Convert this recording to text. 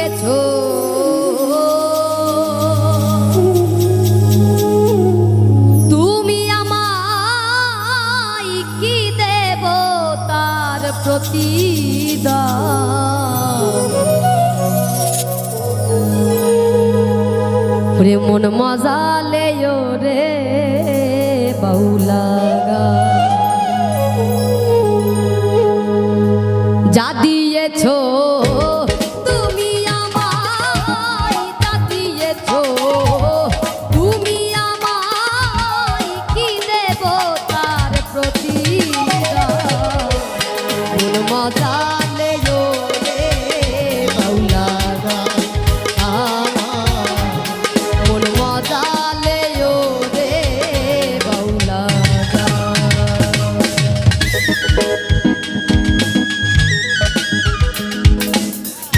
দিয়েছো তুমি আমায় কি দেব তার প্রতিদান রে মন মজা লেও রে বাউলা